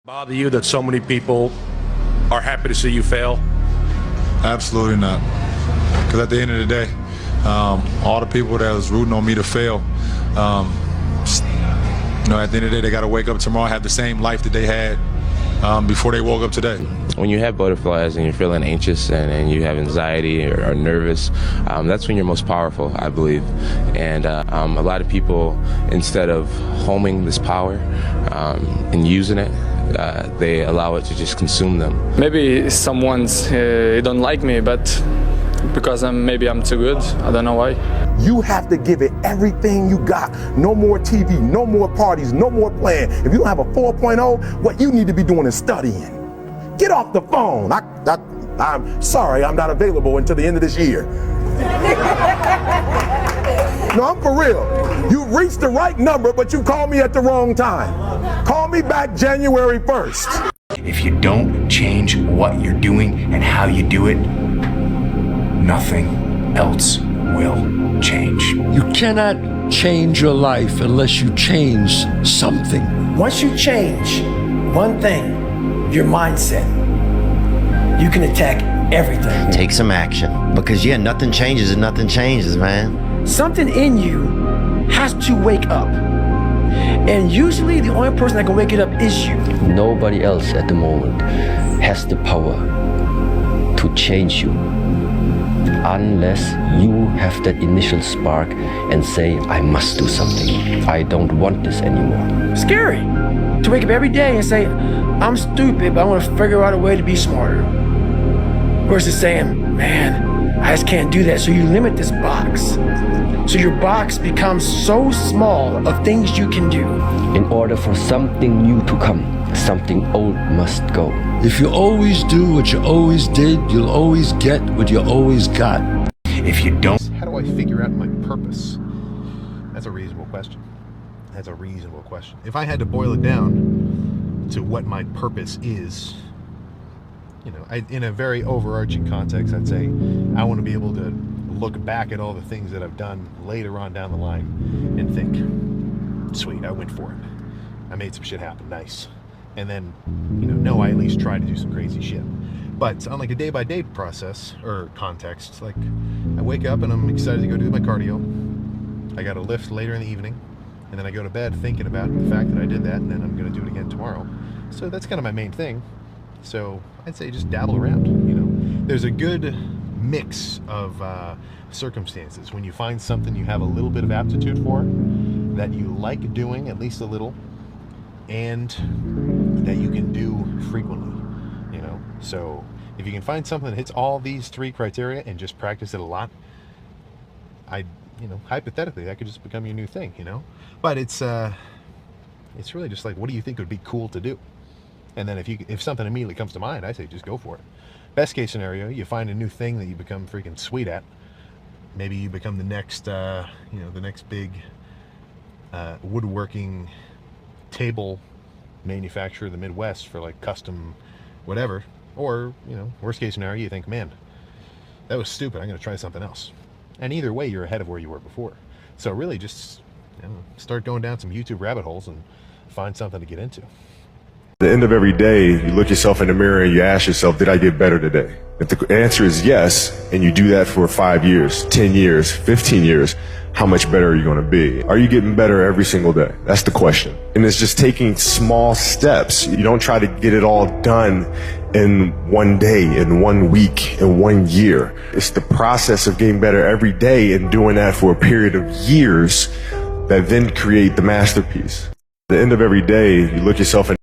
Bother you that so many people are happy to see you fail? Absolutely not. Because at the end of the day, all the people that was rooting on me to fail, at the end of the day, they got to wake up tomorrow, have the same life that they had before they woke up today. When you have butterflies and you're feeling anxious and you have anxiety or nervous, that's when you're most powerful, I believe. And a lot of people, instead of homing this power and using it, they allow it to just consume them. Maybe someone's don't like me, but because maybe I'm too good. I don't know why. You have to give it everything you got. No more TV, no more parties, no more playing. If you don't have a 4.0, what you need to be doing is studying. Get off the phone. I'm sorry, I'm not available until the end of this year. No, I'm for real. You reached the right number, but you called me at the wrong time. Call me back January 1st. If you don't change what you're doing and how you do it, nothing else will change. You cannot change your life unless you change something. Once you change one thing, your mindset, you can attack everything. Take some action, because nothing changes and nothing changes, man. Something in you has to wake up. And usually the only person that can wake it up is you. Nobody else at the moment has the power to change you unless you have that initial spark and say, I must do something. I don't want this anymore. Scary to wake up every day and say, I'm stupid, but I want to figure out a way to be smarter. Versus saying, man, I just can't do that. So you limit this box. So your box becomes so small of things you can do. In order for something new to come, something old must go. If you always do what you always did, you'll always get what you always got. If you don't... How do I figure out my purpose? That's a reasonable question. That's a reasonable question. If I had to boil it down to what my purpose is, in a very overarching context, I'd say I want to be able to look back at all the things that I've done later on down the line and think, sweet, I went for it. I made some shit happen, nice. And then, no, I at least tried to do some crazy shit. But on like a day-by-day process or context, like I wake up and I'm excited to go do my cardio. I got a lift later in the evening, and then I go to bed thinking about the fact that I did that, and then I'm going to do it again tomorrow. So that's kind of my main thing. So I'd say just dabble around. There's a good mix of circumstances when you find something you have a little bit of aptitude for, that you like doing at least a little, and that you can do frequently. So if you can find something that hits all these three criteria and just practice it a lot, hypothetically that could just become your new thing. But it's really just like, what do you think would be cool to do? And then if something immediately comes to mind, I say just go for it. Best case scenario, you find a new thing that you become freaking sweet at. Maybe you become the next, the next big woodworking table manufacturer in the Midwest for like custom whatever. Or, worst case scenario, you think, man, that was stupid, I'm going to try something else. And either way, you're ahead of where you were before. So really just start going down some YouTube rabbit holes and find something to get into. At the end of every day, you look yourself in the mirror and you ask yourself, did I get better today? If the answer is yes, and you do that for 5 years, 10 years, 15 years, how much better are you going to be? Are you getting better every single day? That's the question. And it's just taking small steps. You don't try to get it all done in one day, in 1 week, in 1 year. It's the process of getting better every day and doing that for a period of years that then create the masterpiece. At the end of every day, you look yourself in